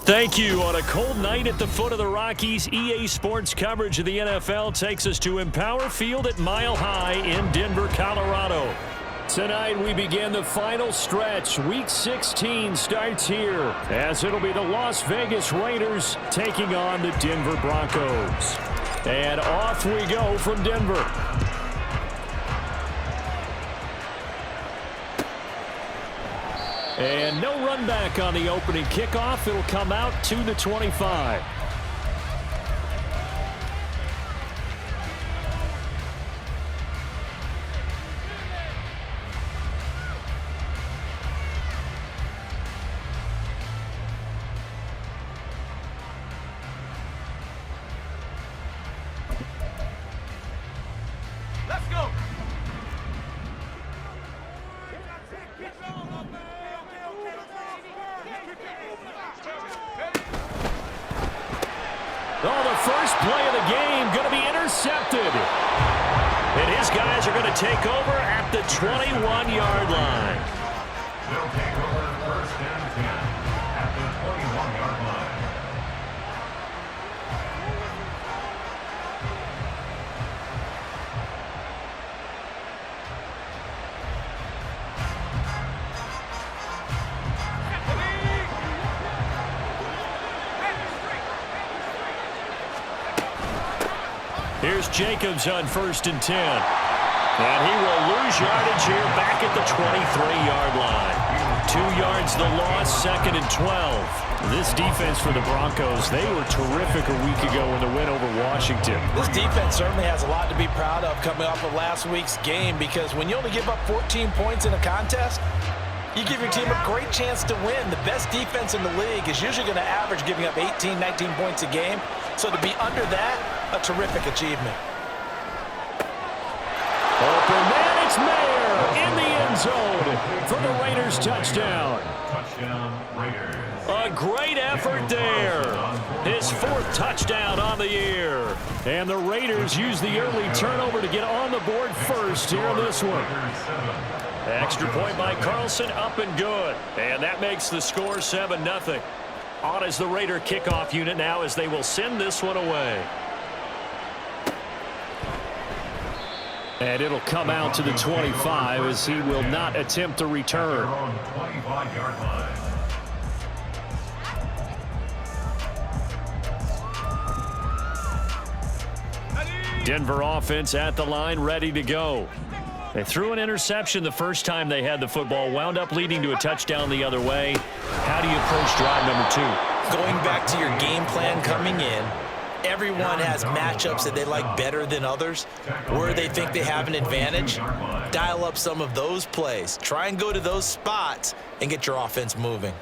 Thank you. On a cold night at the foot of the Rockies, EA Sports coverage of the NFL takes us to Empower Field at Mile High in Denver, Colorado. Tonight we begin the final stretch. Week 16 starts here as it'll be the Las Vegas Raiders taking on the Denver Broncos. And off we go from Denver. And no run back on the opening kickoff. It'll come out to the 25. Let's go. Oh, the first play of the game going to be intercepted. And his guys are going to take over at the 21-yard line. They'll take over first and 10 at the 21-yard line. Here's Jacobs on first and 10. And he will lose yardage here back at the 23-yard line. 2 yards the loss, second and 12. This defense for the Broncos, they were terrific a week ago in the win over Washington. This defense certainly has a lot to be proud of coming off of last week's game, because when you only give up 14 points in a contest, you give your team a great chance to win. The best defense in the league is usually going to average giving up 18, 19 points a game. So to be under that, a terrific achievement. Open man, it's Mayer in the end zone for the Raiders touchdown. Touchdown, Raiders. A great effort there. His 4th touchdown on the year. And the Raiders use the early turnover to get on the board first here in this one. Extra point by Carlson, up and good. And that makes the score 7-0. On is the Raider kickoff unit now as they will send this one away. And it'll come out to the 25 as he will not attempt to return. 25-yard line. Denver offense at the line, ready to go. They threw an interception the first time they had the football, wound up leading to a touchdown the other way. How do you approach drive number 2? Going back to your game plan coming in, everyone has matchups that they like better than others, where they think they have an advantage. Dial up some of those plays. Try and go to those spots and get your offense moving.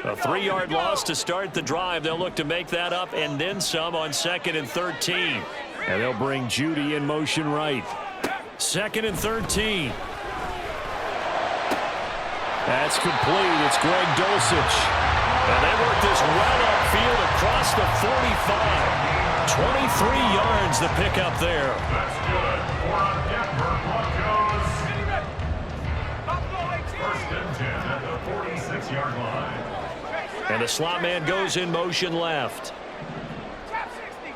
A 3-yard loss to start the drive. They'll look to make that up and then some on 2nd and 13. And they'll bring Judy in motion right. 2nd and 13. That's complete. It's Greg Dulcich. And they work this well upfield across the 45. 23 yards the pickup there. That's good for a Denver Broncos. First and 10 at the 46-yard line. And the slot man goes in motion left. Chop 60.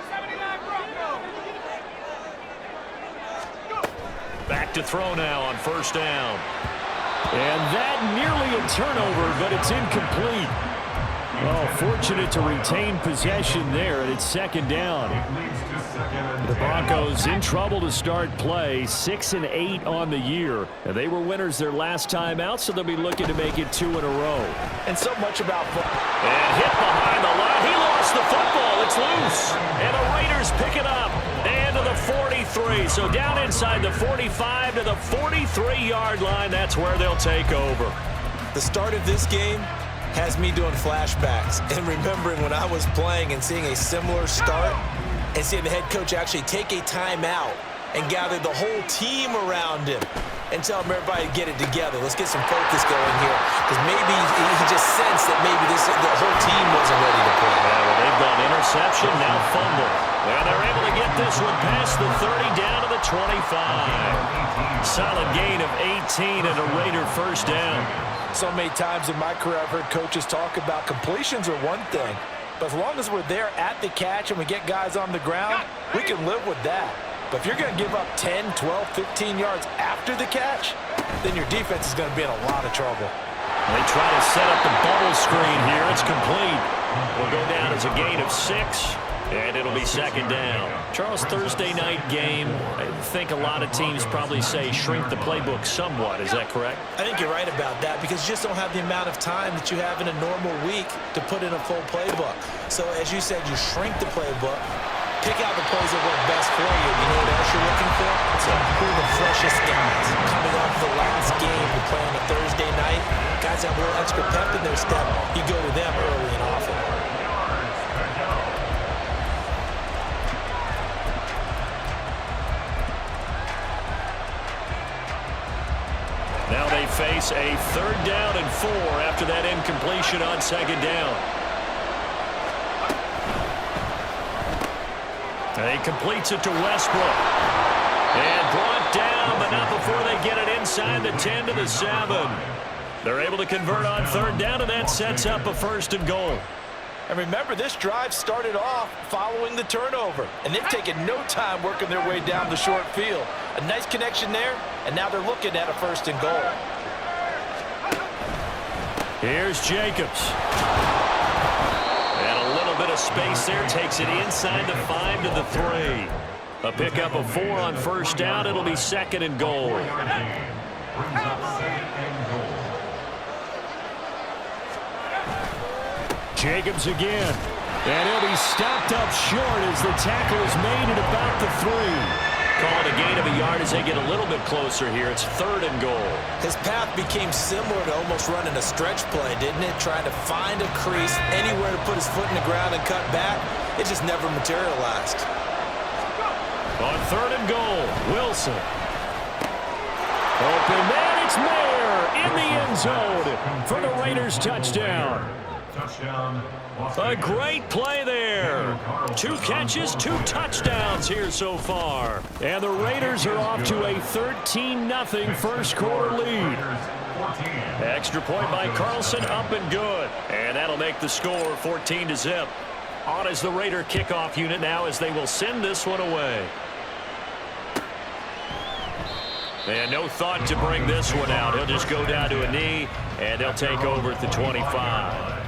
79 Broncos. Back to throw now on first down. And that nearly a turnover, but it's incomplete. Oh, fortunate to retain possession there, and it's 2nd down. The Broncos in trouble to start play, 6-8 on the year. And they were winners their last time out, so they'll be looking to make it 2 in a row. And so much about football. And hit behind the line. He lost the football. It's loose. And the Raiders pick it up. And to the 43. So down inside the 45 to the 43-yard line. That's where they'll take over. The start of this game has me doing flashbacks and remembering when I was playing and seeing a similar start and seeing the head coach actually take a timeout and gather the whole team around him and tell him everybody to get it together. Let's get some focus going here, because maybe he just sensed that maybe the whole team wasn't ready to play. Yeah, well, they've got interception, now fumble. And they're able to get this one past the 30 down to the 25. Solid gain of 18 and a Raider first down. So many times in my career I've heard coaches talk about completions are one thing, but as long as we're there at the catch and we get guys on the ground, we can live with that. But if you're going to give up 10, 12, 15 yards after the catch, then your defense is going to be in a lot of trouble. They try to set up the bubble screen here. It's complete. Will go down as a gain of 6. And it'll be second down. Charles, Thursday night game, I think a lot of teams probably say shrink the playbook somewhat. Is that correct? I think you're right about that because you just don't have the amount of time that you have in a normal week to put in a full playbook. So as you said, you shrink the playbook, pick out the plays that work best for you. You know what else you're looking for? Who are the freshest guys coming off the last game to play on a Thursday night? Guys have a little extra pep in their step. You go to them early and often. Now they face a 3rd down and 4 after that incompletion on 2nd down. He completes it to Westbrook. And brought down, but not before they get it inside the 10 to the 7. They're able to convert on 3rd down, and that sets up a 1st and goal. And remember, this drive started off following the turnover, and they've taken no time working their way down the short field. A nice connection there, and now they're looking at a 1st and goal. Here's Jacobs. And a little bit of space there, takes it inside the 5 to the 3. A pickup of 4 on 1st down. It'll be 2nd and goal. Jacobs again. And he'll be stopped up short as the tackle is made at about the 3. Call it a gain of a yard as they get a little bit closer here. It's 3rd and goal. His path became similar to almost running a stretch play, didn't it? Trying to find a crease, anywhere to put his foot in the ground and cut back. It just never materialized. On 3rd and goal, Wilson. Open man, it's Mayer in the end zone for the Raiders touchdown. A great play there. 2 catches, 2 touchdowns here so far. And the Raiders are off to a 13-0 first quarter lead. Extra point by Carlson, up and good. And that'll make the score 14-0. On is the Raider kickoff unit now as they will send this one away. And no thought to bring this one out. He'll just go down to a knee, and they'll take over at the 25.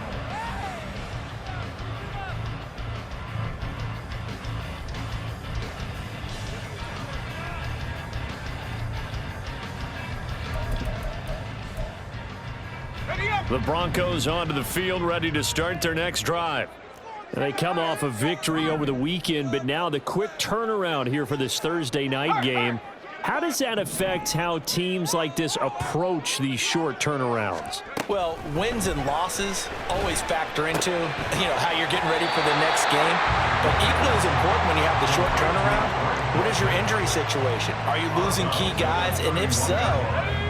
The Broncos onto the field, ready to start their next drive. They come off a victory over the weekend, but now the quick turnaround here for this Thursday night game. How does that affect how teams like this approach these short turnarounds? Well, wins and losses always factor into, how you're getting ready for the next game. But equally as important when you have the short turnaround, what is your injury situation? Are you losing key guys? And if so,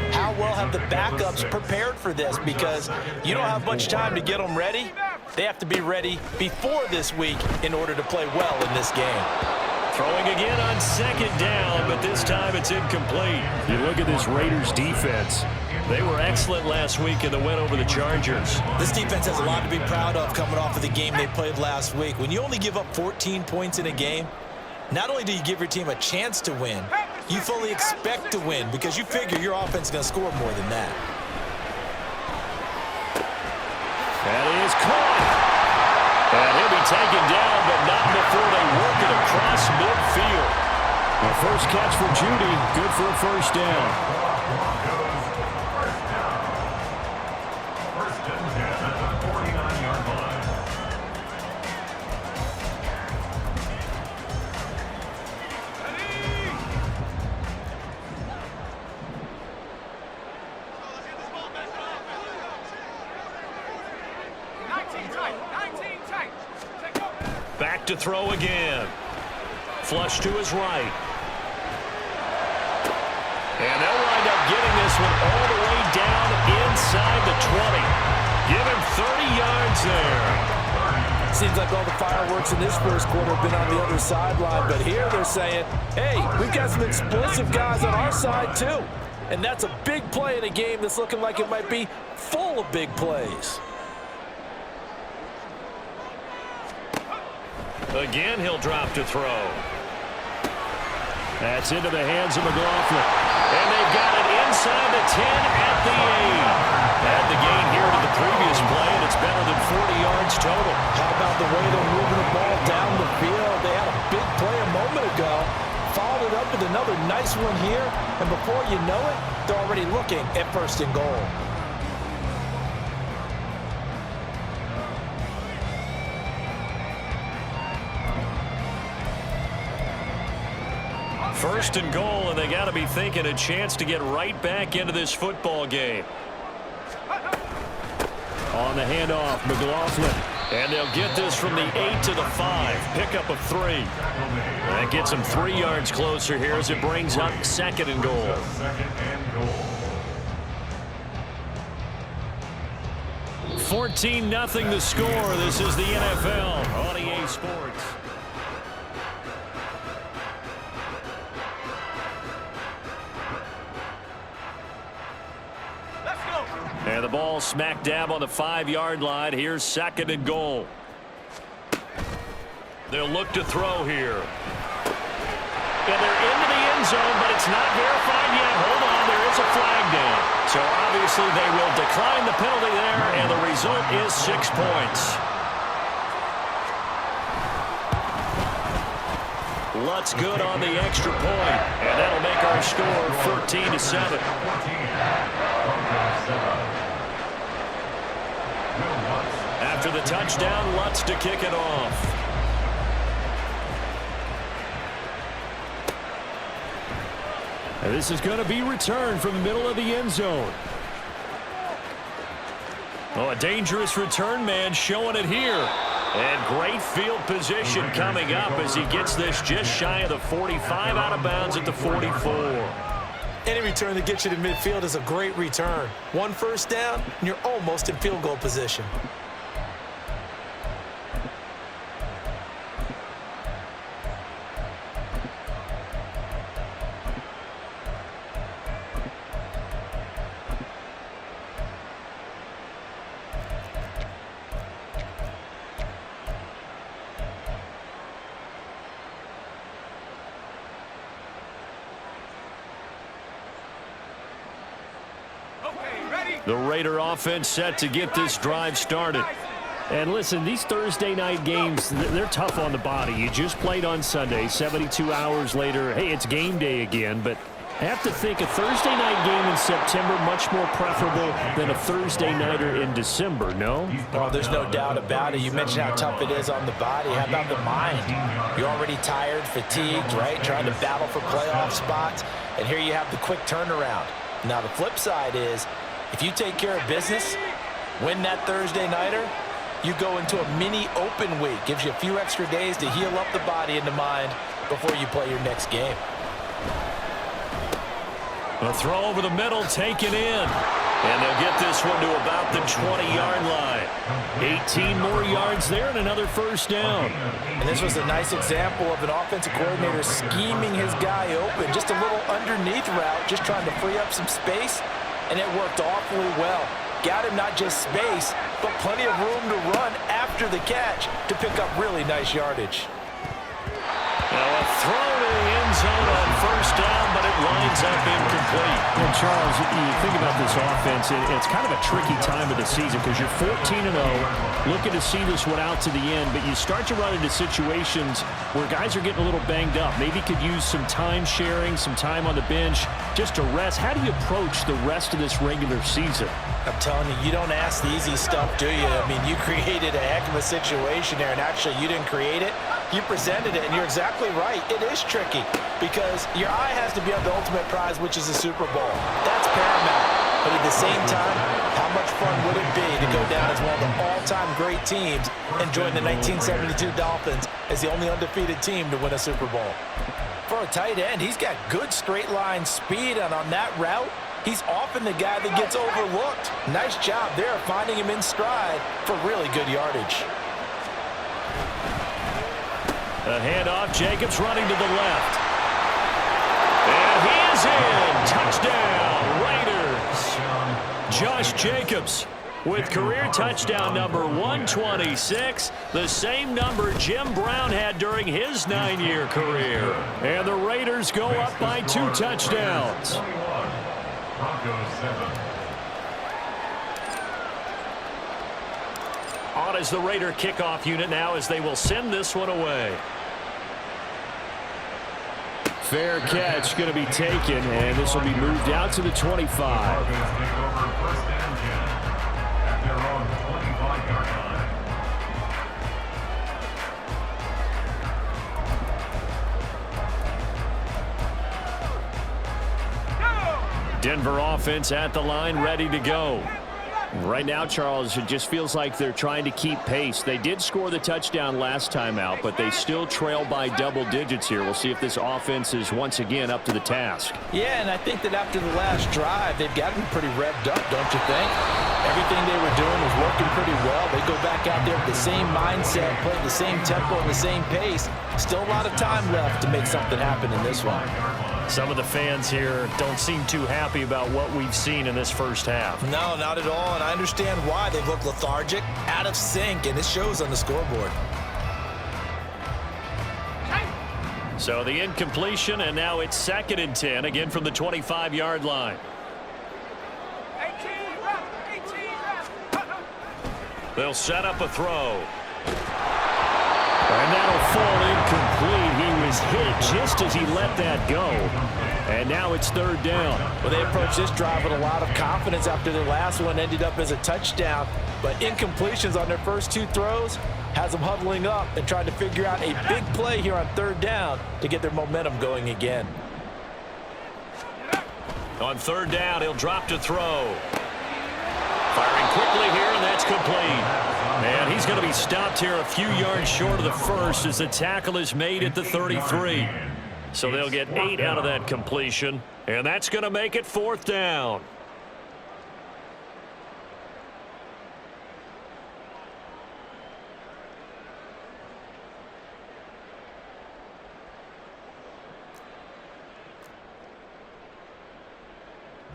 how well have the backups prepared for this? Because you don't have much time to get them ready. They have to be ready before this week in order to play well in this game. Throwing again on 2nd down, but this time it's incomplete. You look at this Raiders defense. They were excellent last week in the win over the Chargers. This defense has a lot to be proud of coming off of the game they played last week. When you only give up 14 points in a game, not only do you give your team a chance to win, you fully expect to win because you figure your offense is going to score more than that. That is caught. And he'll be taken down, but not before they work it across midfield. The first catch for Judy, good for a 1st down. Back to throw again. Flush to his right. And they'll wind up getting this one all the way down inside the 20. Give him 30 yards there. Seems like all the fireworks in this first quarter have been on the other sideline, but here they're saying, hey, we've got some explosive guys on our side too. And that's a big play in a game that's looking like it might be full of big plays. Again, he'll drop to throw. That's into the hands of McLaughlin. And they've got it inside the 10 at the 8. Add the gain here to the previous play, and it's better than 40 yards total. How about the way they're moving the ball down the field? They had a big play a moment ago, followed it up with another nice one here, and before you know it, they're already looking at 1st and goal. First and goal, and they got to be thinking a chance to get right back into this football game. On the handoff, McLaughlin. And they'll get this from the 8 to the 5. Pickup of 3. That gets them 3 yards closer here as it brings up 2nd and goal. 14-0 the score. This is the NFL on EA Sports. And the ball smack dab on the 5-yard line. Here's 2nd and goal. They'll look to throw here. And they're into the end zone, but it's not verified yet. Hold on, there is a flag down. So obviously they will decline the penalty there, and the result is 6 points. Lutz good on the extra point, and that'll make our score 14-7. After the touchdown, Lutz to kick it off. And this is going to be returned from the middle of the end zone. Oh, a dangerous return man showing it here. And great field position coming up as he gets this just shy of the 45, out of bounds at the 44. Any return that gets you to midfield is a great return. 1 first down, and you're almost in field goal position. The Raider offense set to get this drive started. And listen, these Thursday night games, they're tough on the body. You just played on Sunday, 72 hours later, hey, it's game day again. But I have to think a Thursday night game in September much more preferable than a Thursday nighter in December, no? Oh, there's no doubt about it. You mentioned how tough it is on the body. How about the mind? You're already tired, fatigued, right? Trying to battle for playoff spots. And here you have the quick turnaround. Now, the flip side is, if you take care of business, win that Thursday nighter, you go into a mini open week. Gives you a few extra days to heal up the body and the mind before you play your next game. A throw over the middle, taken in. And they'll get this one to about the 20-yard line. 18 more yards there and another first down. And this was a nice example of an offensive coordinator scheming his guy open. Just a little underneath route, just trying to free up some space. And it worked awfully well. Got him not just space, but plenty of room to run after the catch to pick up really nice yardage. Now a throw to the end zone on first down, but it winds up incomplete. And Charles, you think about this offense, it's kind of a tricky time of the season because you're 14-0, looking to see this one out to the end, but you start to run into situations where guys are getting a little banged up. Maybe could use some time sharing, some time on the bench just to rest. How do you approach the rest of this regular season? I'm telling you, you don't ask the easy stuff, do you? I mean, you created a heck of a situation there, and actually you didn't create it. You presented it, and you're exactly right. It is tricky because your eye has to be on the ultimate prize, which is the Super Bowl. That's paramount. But at the same time, how much fun would it be to go down as one of the all-time great teams and join the 1972 Dolphins as the only undefeated team to win a Super Bowl? For a tight end, he's got good straight-line speed, and on that route, he's often the guy that gets overlooked. Nice job there finding him in stride for really good yardage. The handoff, Jacobs running to the left. And he is in. Touchdown, Raiders. Josh Jacobs with career touchdown number 126, the same number Jim Brown had during his 9-year career. And the Raiders go up by 2 touchdowns. Broncos 7. On is the Raider kickoff unit now as they will send this one away. Fair catch going to be taken, and this will be moved out to the 25. Broncos take over first and 10 at their own 25-yard line. Denver offense at the line, ready to go. Right now, Charles, it just feels like they're trying to keep pace. They did score the touchdown last time out, but they still trail by double digits here. We'll see if this offense is once again up to the task. Yeah, and I think that after the last drive, they've gotten pretty revved up, don't you think? Everything they were doing was working pretty well. They go back out there with the same mindset, playing the same tempo and the same pace. Still a lot of time left to make something happen in this one. Some of the fans here don't seem too happy about what we've seen in this first half. No, not at all, and I understand why. They've looked lethargic, out of sync, and it shows on the scoreboard. So the incompletion, and now it's 2nd and 10, again from the 25-yard line. 18. They'll set up a throw. And that'll fall incomplete. He was hit just as he let that go. And now it's 3rd down. Well, they approached this drive with a lot of confidence after their last one ended up as a touchdown. But incompletions on their first 2 throws has them huddling up and trying to figure out a big play here on 3rd down to get their momentum going again. On 3rd down, he'll drop to throw. Firing quickly here, and that's complete. And he's going to be stopped here a few yards short of the first as the tackle is made at the 33. So they'll get 8 out of that completion, and that's going to make it 4th down.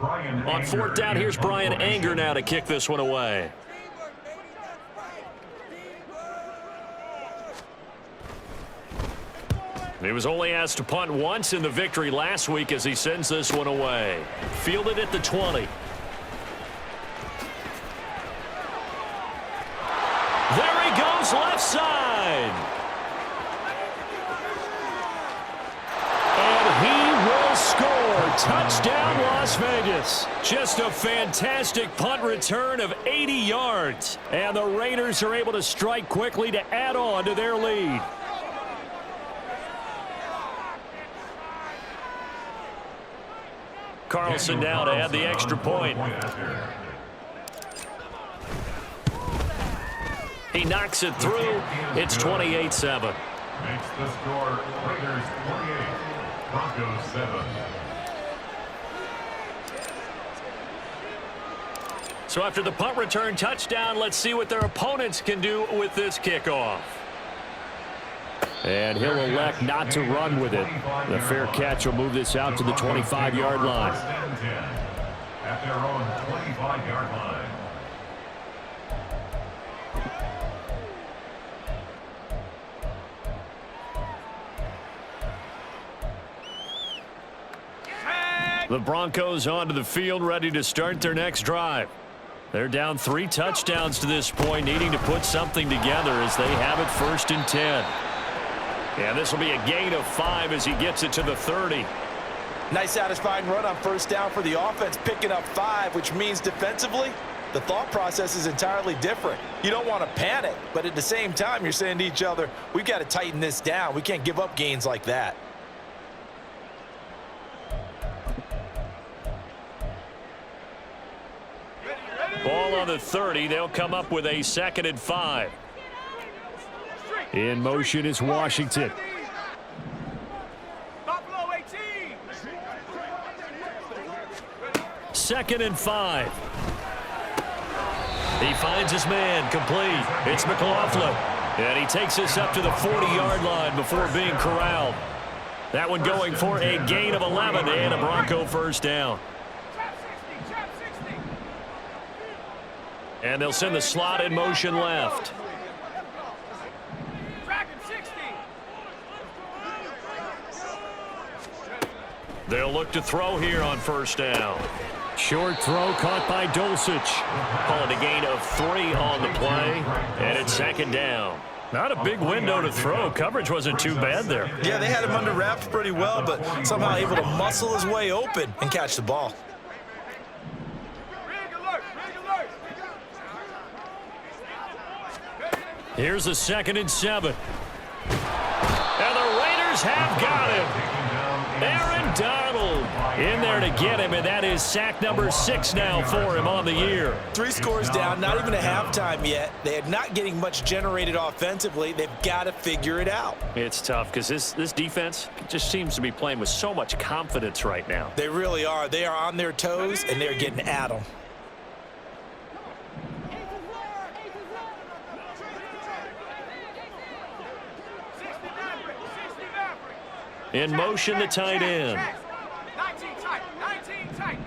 On 4th down, here's Brian Anger now to kick this one away. He was only asked to punt once in the victory last week as he sends this one away. Fielded at the 20. There he goes, left side. And he will score. Touchdown, Las Vegas. Just a fantastic punt return of 80 yards. And the Raiders are able to strike quickly to add on to their lead. Carlson now to add the extra point. He knocks it through. It's 28-7. Makes the score Raiders 28, Broncos 7. So after the punt return touchdown, let's see what their opponents can do with this kickoff. And he'll elect not to run with it. The fair catch will move this out to the 25-yard line. At their own 25-yard line. The Broncos onto the field, ready to start their next drive. They're down 3 touchdowns to this point, needing to put something together as they have it 1st and 10. And this will be a gain of 5 as he gets it to the 30. Nice satisfying run on 1st down for the offense, picking up 5, which means defensively, the thought process is entirely different. You don't want to panic, but at the same time, you're saying to each other, we've got to tighten this down. We can't give up gains like that. Ball on the 30. They'll come up with a 2nd and 5. In motion is Washington. Buffalo 18. 2nd and 5. He finds his man complete. It's McLaughlin. And he takes this up to the 40-yard line before being corralled. That one going for a gain of 11 and a Bronco first down. And they'll send the slot in motion left. They'll look to throw here on first down. Short throw caught by Dulcich. Calling a gain of 3 on the play, and it's second down. Not a big window to throw. Coverage wasn't too bad there. Yeah, they had him under wraps pretty well, but somehow able to muscle his way open and catch the ball. Here's a 2nd and 7. And the Raiders have got him. Aaron Donald in there to get him, and that is sack number 6 now for him on the year. 3 scores down, not even a halftime yet. They are not getting much generated offensively. They've got to figure it out. It's tough because this defense just seems to be playing with so much confidence right now. They really are. They are on their toes, and they're getting at them. In motion, the tight end. 19 tight, 19 tight.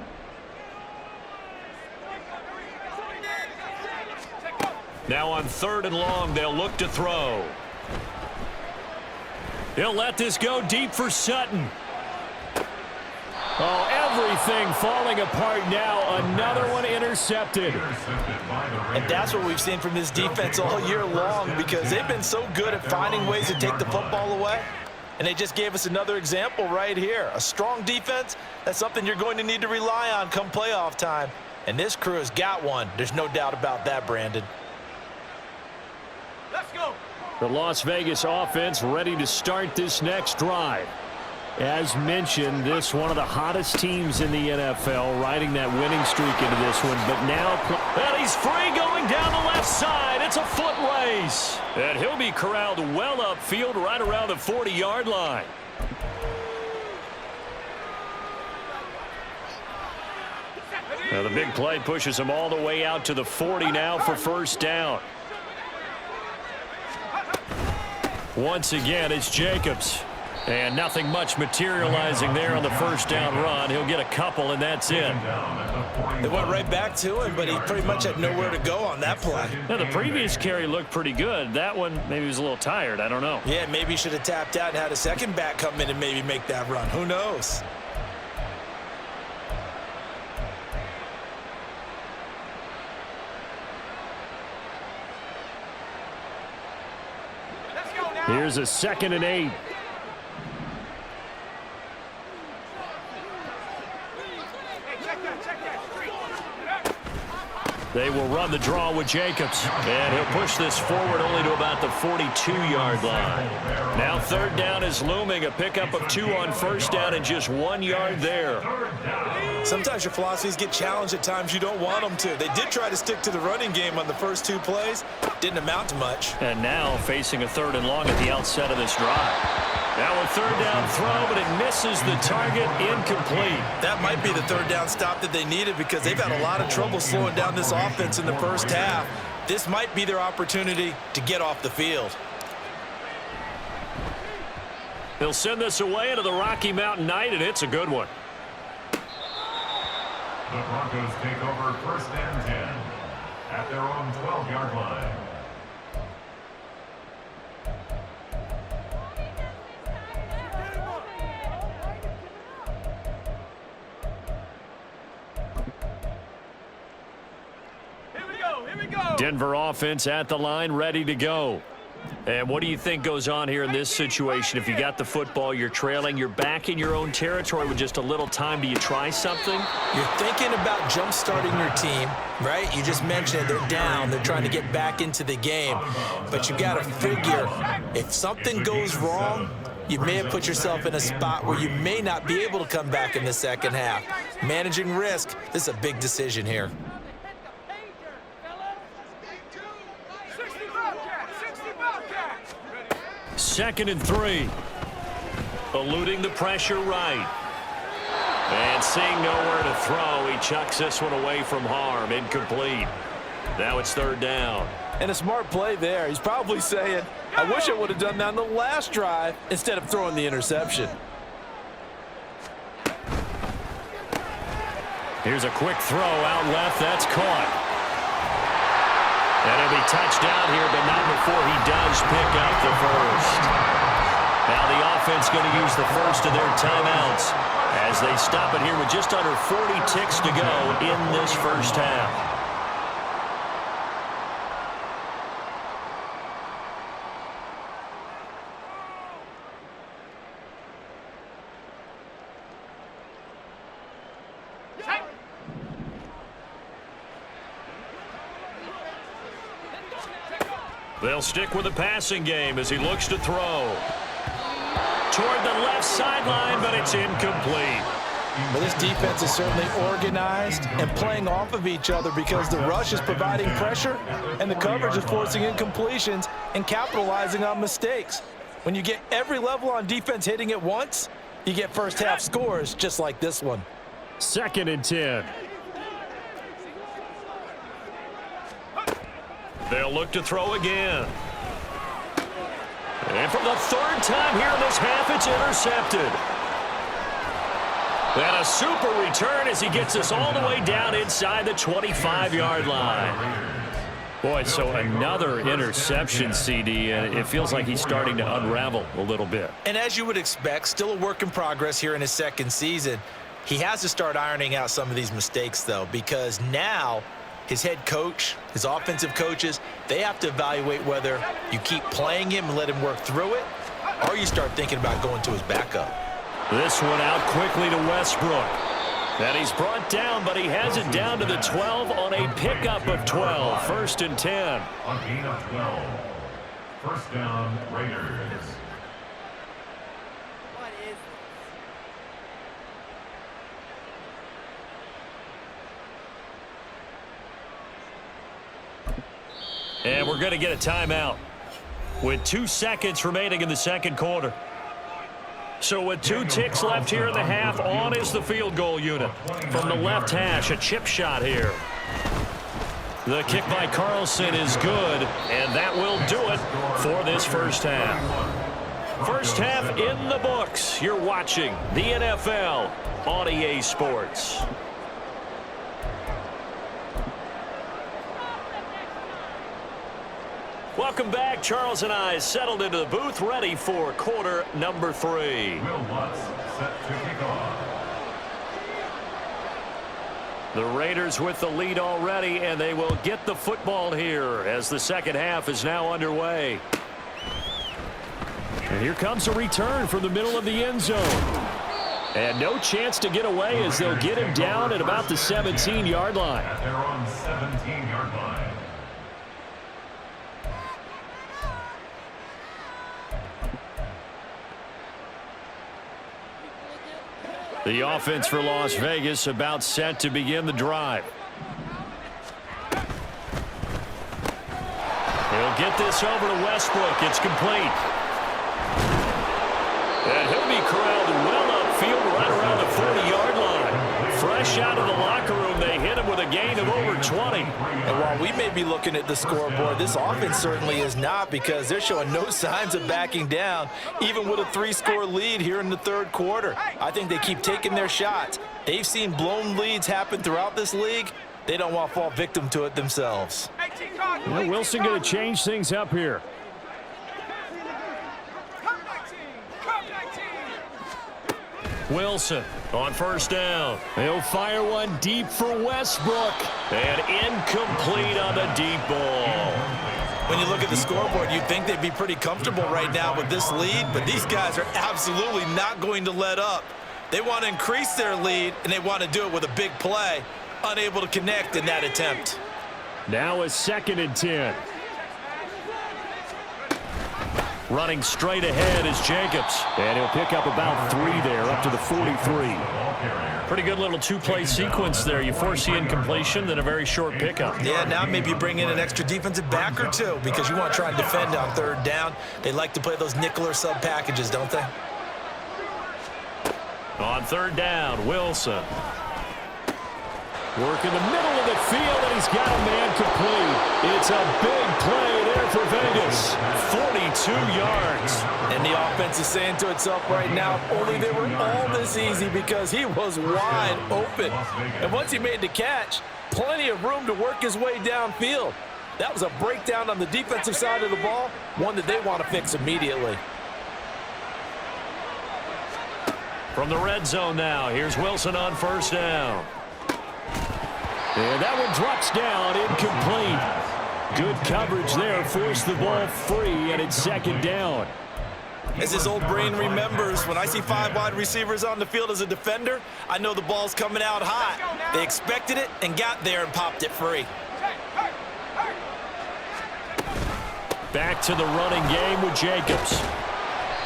Now on 3rd and long, they'll look to throw. He'll let this go deep for Sutton. Oh, everything falling apart now. Another one intercepted. And that's what we've seen from this defense all year long, because they've been so good at finding ways to take the football away. And they just gave us another example right here. A strong defense, that's something you're going to need to rely on come playoff time. And this crew has got one. There's no doubt about that, Brandon. Let's go. The Las Vegas offense ready to start this next drive. As mentioned, this one of the hottest teams in the NFL, riding that winning streak into this one. But now, and he's free going down the left side. It's a foot race. And he'll be corralled well upfield right around the 40-yard line. Now the big play pushes him all the way out to the 40 now for first down. Once again, it's Jacobs. And nothing much materializing there on the first down run. He'll get a couple, and that's it. They went right back to him, but he pretty much had nowhere to go on that play. Now, the previous carry looked pretty good. That one, maybe he was a little tired. I don't know. Yeah, maybe he should have tapped out and had a second back come in and maybe make that run. Who knows? Let's go now. Here's a 2nd and 8. They will run the draw with Jacobs. And he'll push this forward only to about the 42-yard line. Now 3rd down is looming. A pickup of 2 on first down and just 1 yard there. Sometimes your philosophies get challenged at times you don't want them to. They did try to stick to the running game on the first 2 plays. Didn't amount to much. And now facing a 3rd and long at the outset of this drive. Now a 3rd down throw, but it misses the target, incomplete. That might be the 3rd down stop that they needed, because they've had a lot of trouble slowing down this offense in the first half. This might be their opportunity to get off the field. They'll send this away into the Rocky Mountain night, and it's a good one. The Broncos take over 1st and 10 at their own 12-yard line. Denver offense at the line, ready to go. And what do you think goes on here in this situation? If you got the football, you're trailing, you're back in your own territory with just a little time. Do you try something? You're thinking about jump-starting your team, right? You just mentioned it. They're down. They're trying to get back into the game. But you got to figure, if something goes wrong, you may have put yourself in a spot where you may not be able to come back in the second half. Managing risk, this is a big decision here. 2nd and 3. Eluding the pressure right. And seeing nowhere to throw, he chucks this one away from harm. Incomplete. Now it's third down. And a smart play there. He's probably saying, I wish I would have done that on the last drive instead of throwing the interception. Here's a quick throw out left. That's caught. And it'll be touchdown here, but not before he does pick up the first. Now the offense going to use the first of their timeouts as they stop it here with just under 40 ticks to go in this first half. They'll stick with the passing game as he looks to throw. Toward the left sideline, but it's incomplete. Well, this defense is certainly organized and playing off of each other because the rush is providing pressure and the coverage is forcing incompletions and capitalizing on mistakes. When you get every level on defense hitting at once, you get first half scores just like this one. 2nd and 10. They'll look to throw again. And for the third time here in this half, it's intercepted. And a super return as he gets us all the way down inside the 25-yard line. Boy, so another interception, CD, and it feels like he's starting to unravel a little bit. And as you would expect, still a work in progress here in his second season. He has to start ironing out some of these mistakes, though, because now his head coach, his offensive coaches, they have to evaluate whether you keep playing him and let him work through it, or you start thinking about going to his backup. This one out quickly to Westbrook. And he's brought down, but he has it down to the 12 on a pickup of 12. 1st and 10. On gain of 12. First down, Raiders. And we're going to get a timeout with 2 seconds remaining in the second quarter. So with 2 ticks left here in the half, on is the field goal unit. From the left hash, a chip shot here. The kick by Carlson is good, and that will do it for this first half. First half in the books. You're watching the NFL on EA Sports. Welcome back. Charles and I settled into the booth, ready for quarter number 3. Will Lutz set to kick off. The Raiders with the lead already, and they will get the football here as the second half is now underway. And here comes a return from the middle of the end zone. And no chance to get away as they'll get him down at about the 17-yard line. At their own 17-yard line. The offense for Las Vegas about set to begin the drive. He'll get this over to Westbrook. It's complete. And he'll be corralled well upfield right around the 40-yard line. Fresh out of the locker room, they hit him with a gain of over 20. And while we may be looking at the scoreboard, this offense certainly is not, because they're showing no signs of backing down, even with a 3-score lead here in the third quarter. I think they keep taking their shots. They've seen blown leads happen throughout this league. They don't want to fall victim to it themselves. Well, Wilson going to change things up here. Wilson on first down. He'll fire one deep for Westbrook. And incomplete on the deep ball. When you look at the scoreboard, you'd think they'd be pretty comfortable right now with this lead, but these guys are absolutely not going to let up. They want to increase their lead, and they want to do it with a big play. Unable to connect in that attempt. Now a 2nd and 10. Running straight ahead is Jacobs. And he'll pick up about 3 there, up to the 43. Pretty good little 2-play sequence there. You force the incompletion, then a very short pickup. Yeah, now maybe you bring in an extra defensive back or 2 because you want to try and defend on third down. They like to play those nickel or sub packages, don't they? On third down, Wilson. Work in the middle of the field, and he's got a man complete. It's a big play there for Vegas. 42 yards. And the offense is saying to itself right now, only they were all this easy because he was wide open. And once he made the catch, plenty of room to work his way downfield. That was a breakdown on the defensive side of the ball, one that they want to fix immediately. From the red zone now, here's Wilson on first down. And that one drops down, incomplete. Good coverage there, forced the ball free, and it's second down. As his old brain remembers, when I see 5 wide receivers on the field as a defender, I know the ball's coming out hot. They expected it and got there and popped it free. Back to the running game with Jacobs.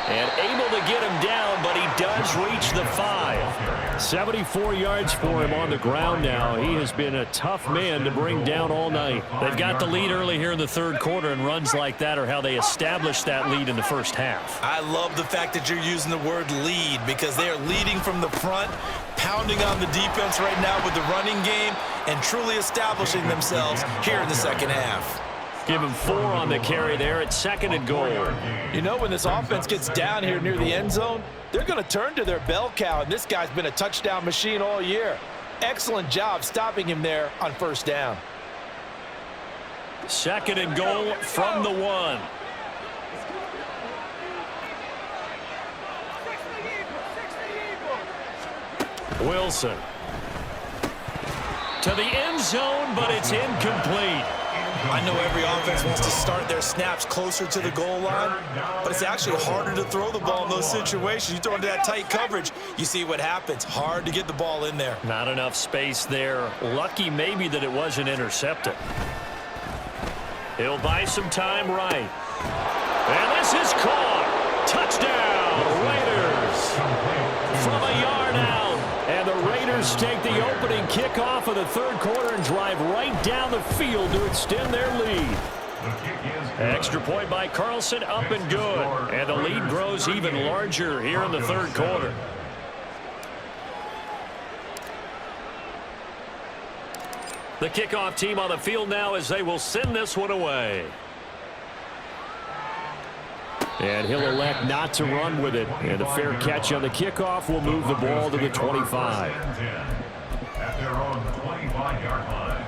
And able to get him down, but he does reach the 5. 74 yards for him on the ground now. He has been a tough man to bring down all night. They've got the lead early here in the third quarter, and runs like that are how they establish that lead in the first half. I love the fact that you're using the word lead because they are leading from the front, pounding on the defense right now with the running game, and truly establishing themselves here in the second half. Give him 4 on the carry there at second and goal. You know, when this offense gets down here near the end zone, they're going to turn to their bell cow, and this guy's been a touchdown machine all year. Excellent job stopping him there on first down. Second and goal from the 1. Wilson. To the end zone, but it's incomplete. I know every offense wants to start their snaps closer to the goal line, but it's actually harder to throw the ball in those situations. You throw into that tight coverage, you see what happens. Hard to get the ball in there. Not enough space there. Lucky maybe that it wasn't intercepted. He'll buy some time right. And this is caught. Touchdown, Raiders. From a yard out. And the Raiders take the opening kickoff of the third quarter and drive right down the field to extend their lead. Extra point by Carlson, up and good. And the lead grows even larger here in the third quarter. The kickoff team on the field now as they will send this one away. And he'll elect not to run with it. And a fair catch on the kickoff will move the ball to the 25. At their own 25-yard line.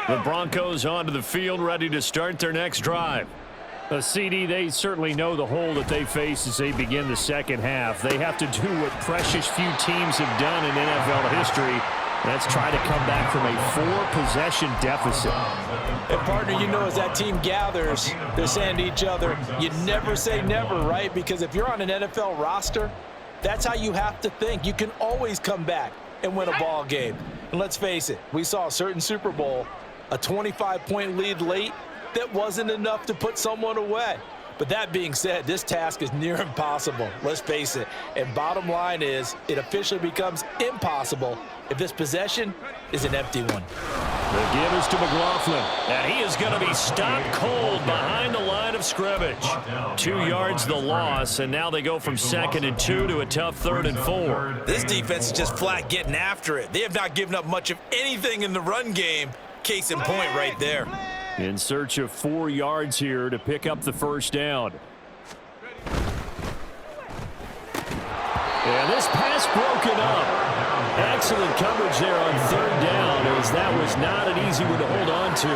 The Broncos onto the field, ready to start their next drive. A CD, they certainly know the hole that they face as they begin the second half. They have to do what precious few teams have done in NFL history. Let's try to come back from a 4-possession deficit. And partner, you know, as that team gathers, they're saying to each other, you never say never, right? Because if you're on an NFL roster, that's how you have to think. You can always come back and win a ball game. And let's face it, we saw a certain Super Bowl, a 25-point lead late, that wasn't enough to put someone away. But that being said, this task is near impossible. Let's face it. And bottom line is, it officially becomes impossible if this possession is an empty one. The give is to McLaughlin. And he is going to be stopped cold behind the line of scrimmage. 2 yards the loss, and now they go from 2nd and 2 to a tough 3rd and 4. This defense is just flat getting after it. They have not given up much of anything in the run game. Case in point right there. In search of 4 yards here to pick up the first down. And this pass broken up. Excellent coverage there on 3rd down, as that was not an easy one to hold on to.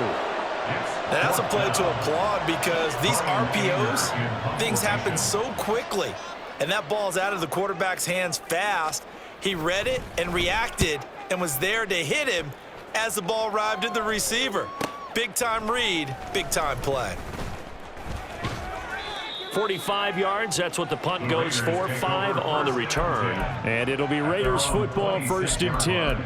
Now that's a play to applaud because these RPOs, things happen so quickly. And that ball's out of the quarterback's hands fast. He read it and reacted and was there to hit him as the ball arrived at the receiver. Big-time read, big-time play. 45 yards, that's what the punt goes for. 5 on the return. And it'll be Raiders football, 1st and 10.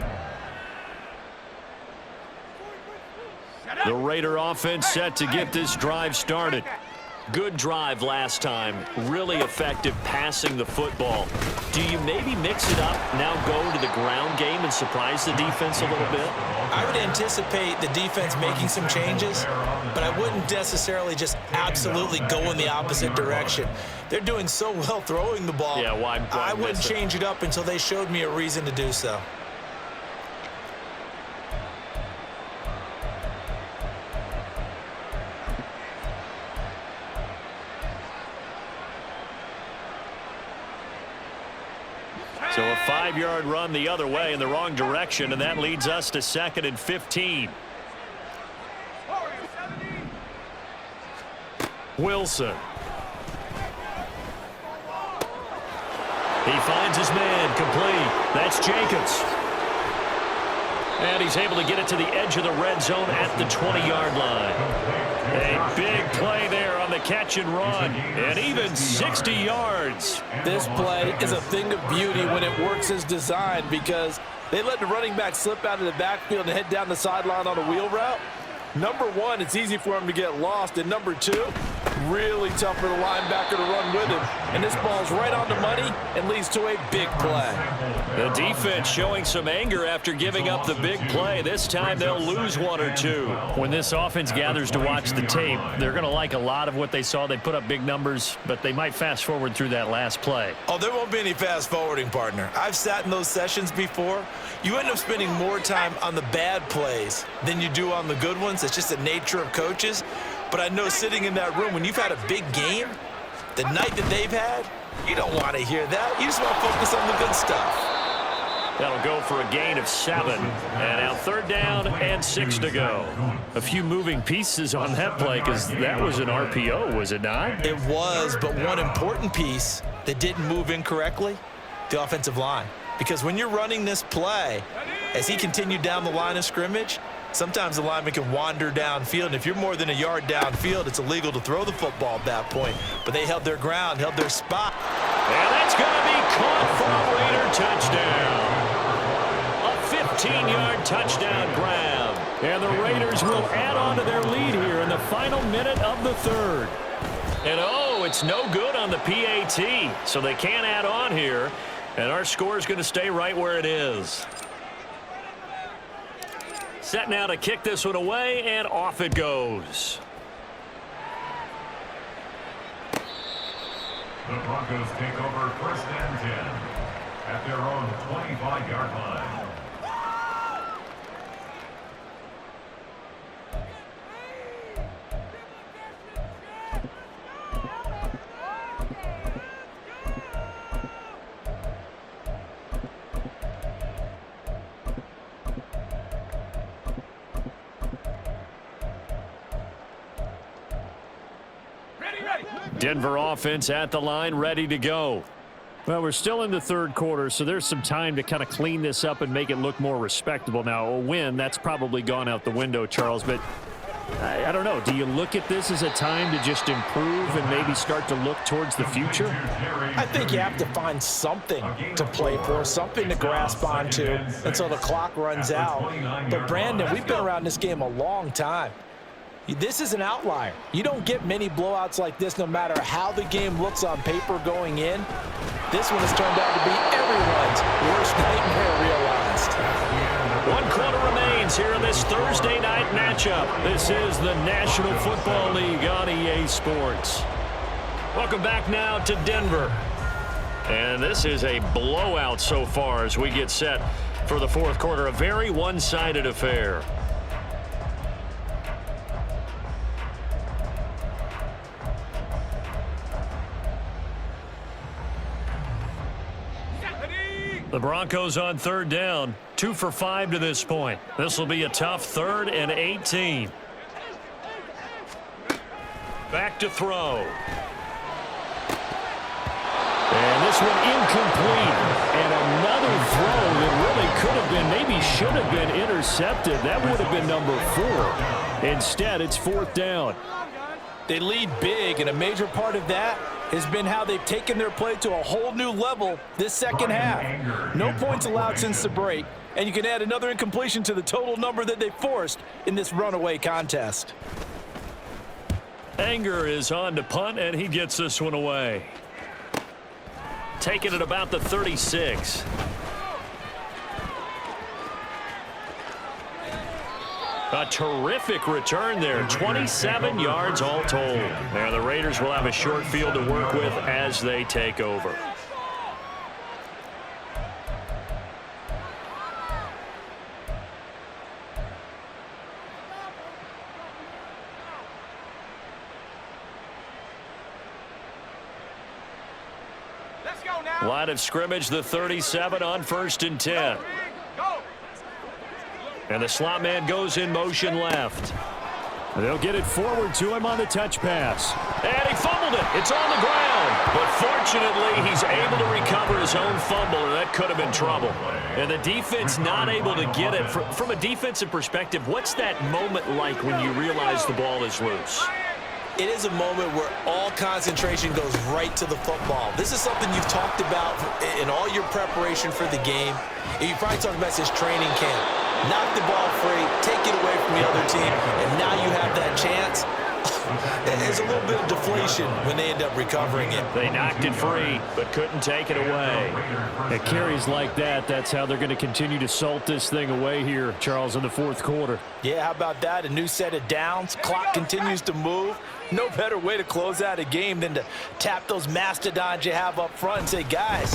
The Raider offense set to get this drive started. Good drive last time. Really effective passing the football. Do you maybe mix it up, now go to the ground game and surprise the defense a little bit? I would anticipate the defense making some changes, but I wouldn't necessarily just absolutely go in the opposite direction. They're doing so well throwing the ball. Yeah, why I wouldn't change it up until they showed me a reason to do so. So a 5-yard run the other way in the wrong direction, and that leads us to 2nd and 15. Wilson. He finds his man, complete. That's Jacobs. And he's able to get it to the edge of the red zone at the 20-yard line. A big play there on the catch and run, and even 60 yards. This play is a thing of beauty when it works as designed, because they let the running back slip out of the backfield and head down the sideline on a wheel route. Number one, it's easy for him to get lost, and number two, really tough for the linebacker to run with him. And this ball's right on the money and leads to a big play. The defense showing some anger after giving up the big play. This time they'll lose one or two. When this offense gathers to watch the tape, they're going to like a lot of what they saw. They put up big numbers, but they might fast forward through that last play. Oh, there won't be any fast forwarding, partner. I've sat in those sessions before. You end up spending more time on the bad plays than you do on the good ones. It's just the nature of coaches. But I know sitting in that room, when you've had a big game, the night that they've had, you don't want to hear that. You just want to focus on the good stuff. That'll go for a gain of 7. And now 3rd down and 6 to go. A few moving pieces on that play, because that was an RPO, was it not? It was, but one important piece that didn't move incorrectly, the offensive line. Because when you're running this play, as he continued down the line of scrimmage, sometimes the lineman can wander downfield, and if you're more than a yard downfield, it's illegal to throw the football at that point. But they held their ground, held their spot. And that's going to be caught for a Raider touchdown. A 15-yard touchdown grab. And the Raiders will add on to their lead here in the final minute of the 3rd. And oh, it's no good on the PAT, so they can't add on here. And our score is going to stay right where it is. Set now to kick this one away, and off it goes. The Broncos take over 1st and 10 at their own 25-yard line. Denver offense at the line, ready to go. Well, we're still in the 3rd quarter, so there's some time to kind of clean this up and make it look more respectable. Now, a win, that's probably gone out the window, Charles, but I don't know. Do you look at this as a time to just improve and maybe start to look towards the future? I think you have to find something to play for, something to grasp onto until the clock runs out. But, Brandon, we've been around this game a long time. This is an outlier. You don't get many blowouts like this no matter how the game looks on paper going in. This one has turned out to be everyone's worst nightmare realized. 1 quarter remains here in this Thursday night matchup. This is the National Football League on EA Sports. Welcome back now to Denver. And this is a blowout so far as we get set for the 4th quarter. A very one-sided affair. The Broncos on 3rd down, 2 for 5 to this point. This will be a tough 3rd and 18. Back to throw. And this one incomplete. And another throw that really could have been, maybe should have been intercepted. That would have been number 4. Instead, it's 4th down. They lead big, and a major part of that has been how they've taken their play to a whole new level this 2nd half. No points allowed since the break, and you can add another incompletion to the total number that they forced in this runaway contest. Anger is on to punt, and he gets this one away. Taking it about the 36. A terrific return there. 27 yards all told. Now the Raiders will have a short field to work with as they take over. Let's go now. Line of scrimmage, the 37 on 1st and 10. Go. And the slot man goes in motion left. They'll get it forward to him on the touch pass. And he fumbled it. It's on the ground. But fortunately, he's able to recover his own fumble, or that could have been trouble. And the defense not able to get it. From a defensive perspective, what's that moment like when you realize the ball is loose? It is a moment where all concentration goes right to the football. This is something you've talked about in all your preparation for the game. And you probably talked about this training camp. Knock the ball free, take it away from the other team, and now you have that chance. There's a little bit of deflation when they end up recovering it. They knocked it free, but couldn't take it away. At carries like that, that's how they're going to continue to salt this thing away here, Charles, in the 4th quarter. Yeah, how about that? A new set of downs. Clock continues to move. No better way to close out a game than to tap those mastodons you have up front and say, guys,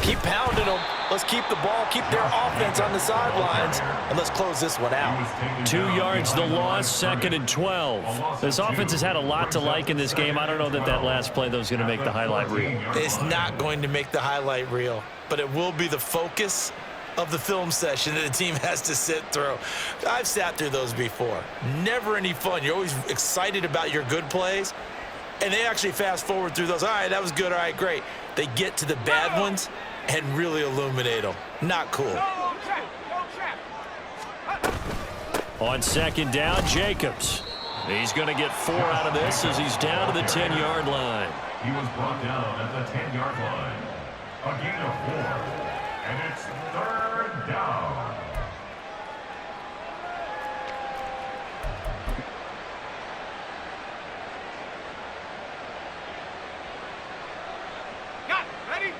keep pounding them. Let's keep the ball, keep their offense on the sidelines, and let's close this one out. 2 yards the loss, 2nd and 12. This offense has had a lot to like in this game. I don't know that last play, though, is going to make the highlight reel. It's not going to make the highlight reel, but it will be the focus of the film session that the team has to sit through. I've sat through those before. Never any fun. You're always excited about your good plays, and they actually fast forward through those. All right, that was good. All right, great. They get to the bad ones and really illuminate them. Not cool. On 2nd down, Jacobs. He's going to get 4 out of this as he's down to the 10-yard line. He was brought down at the 10-yard line. A gain of 4, and it's 3rd down.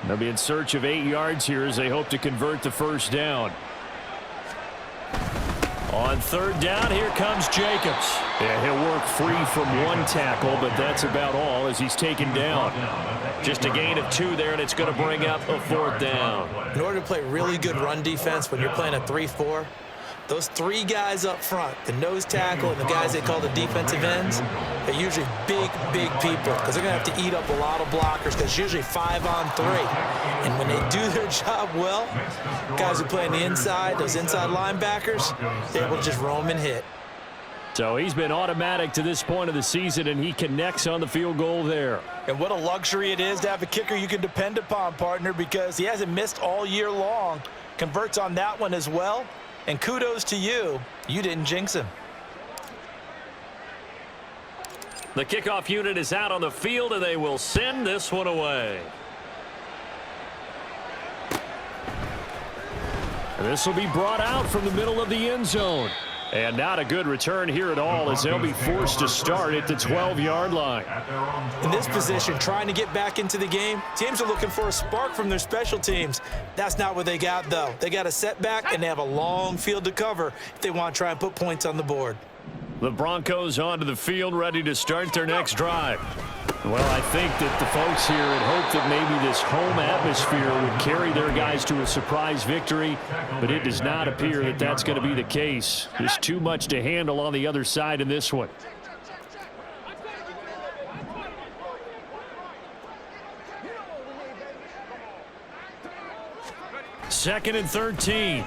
They'll be in search of 8 yards here as they hope to convert the 1st down. On 3rd down, here comes Jacobs. Yeah, he'll work free from 1 tackle, but that's about all as he's taken down. Just a gain of 2 there, and it's going to bring up a 4th down. In order to play really good run defense when you're playing a 3-4, those 3 guys up front, the nose tackle and the guys they call the defensive ends, they're usually big people because they're going to have to eat up a lot of blockers because it's usually 5 on 3. And when they do their job well, guys who play on the inside, those inside linebackers, they're able to just roam and hit. So he's been automatic to this point of the season, and he connects on the field goal there. And what a luxury it is to have a kicker you can depend upon, partner, because he hasn't missed all year long. Converts on that one as well. And kudos to you. You didn't jinx him. The kickoff unit is out on the field, and they will send this one away. And this will be brought out from the middle of the end zone. And not a good return here at all as they'll be forced to start at the 12-yard line. In this position, trying to get back into the game, teams are looking for a spark from their special teams. That's not what they got, though. They got a setback, and they have a long field to cover if they want to try and put points on the board. The Broncos onto the field, ready to start their next drive. Well, I think that the folks here had hoped that maybe this home atmosphere would carry their guys to a surprise victory, but it does not appear that that's going to be the case. There's too much to handle on the other side in this one. Second and 13.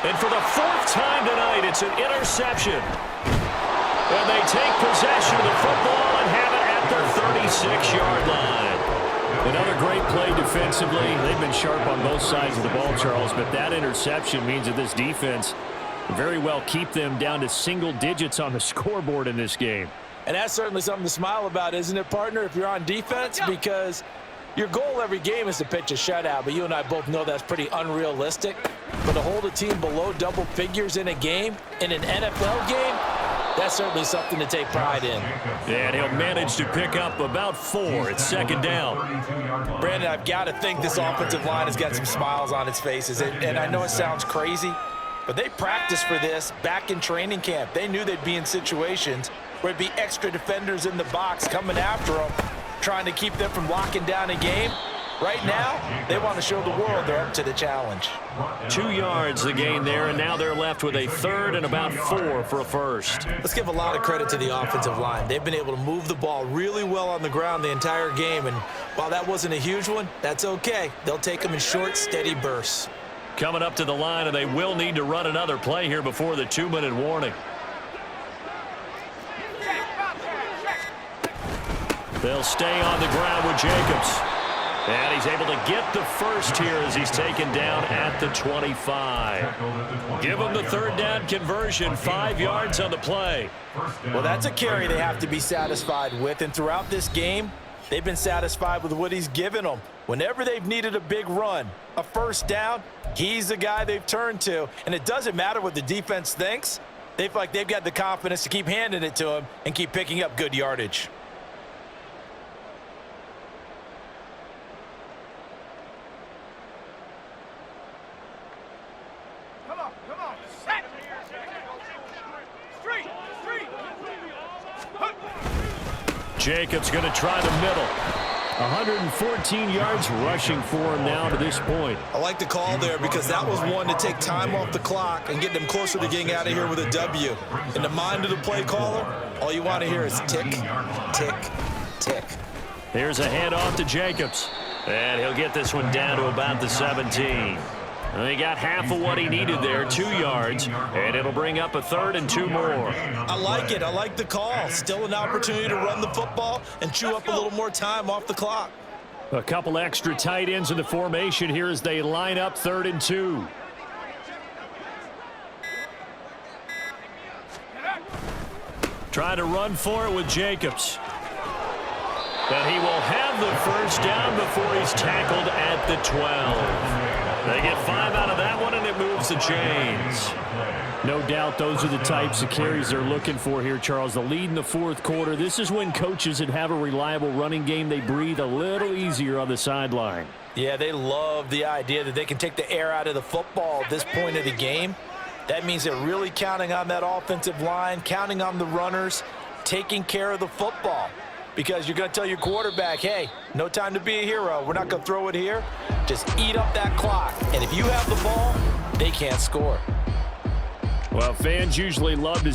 And for the 4th time tonight, it's an interception. And they take possession of the football and have it at their 36-yard line. Another great play defensively. They've been sharp on both sides of the ball, Charles, but that interception means that this defense very well keep them down to single digits on the scoreboard in this game. And that's certainly something to smile about, isn't it, partner, if you're on defense? Because your goal every game is to pitch a shutout, but you and I both know that's pretty unrealistic. But to hold a team below double figures in a game, in an NFL game, That's certainly something to take pride in. And he'll manage to pick up about 4. It's second down. Brandon, I've got to think this offensive line has got some smiles on its faces. And I know it sounds crazy, but they practiced for this back in training camp. They knew they'd be in situations where it'd be extra defenders in the box coming after them, trying to keep them from locking down a game. Right now, they want to show the world they're up to the challenge. 2 yards the gain there, and now they're left with a 3rd and about 4 for a first. Let's give a lot of credit to the offensive line. They've been able to move the ball really well on the ground the entire game, and while that wasn't a huge one, that's okay. They'll take them in short, steady bursts. Coming up to the line, and they will need to run another play here before the 2-minute warning. They'll stay on the ground with Jacobs. And he's able to get the first here as he's taken down at the 25. Give him the 3rd down conversion, 5 yards on the play. Well, that's a carry they have to be satisfied with. And throughout this game, they've been satisfied with what he's given them. Whenever they've needed a big run, a first down, he's the guy they've turned to. And it doesn't matter what the defense thinks. They feel like they've got the confidence to keep handing it to him and keep picking up good yardage. Jacobs going to try the middle. 114 yards rushing for him now to this point. I like the call there because that was one to take time off the clock and get them closer to getting out of here with a W. In the mind of the play caller, all you want to hear is tick, tick, tick. Here's a handoff to Jacobs. And he'll get this one down to about the 17. And he got half of what he needed there, 2 yards, and it'll bring up a 3rd and 2 more. I like it. I like the call. Still an opportunity to run the football and chew up a little more time off the clock. A couple extra tight ends in the formation here as they line up 3rd and 2. Trying to run for it with Jacobs. And he will have the first down before he's tackled at the 12. They get 5 out of that one, and it moves the chains. No doubt those are the types of carries they're looking for here, Charles. The lead in the 4th quarter. This is when coaches that have a reliable running game, they breathe a little easier on the sideline. Yeah, they love the idea that they can take the air out of the football at this point of the game. That means they're really counting on that offensive line, counting on the runners, taking care of the football. Because you're going to tell your quarterback, hey, no time to be a hero. We're not going to throw it here. Just eat up that clock. And if you have the ball, they can't score. Well, fans usually love to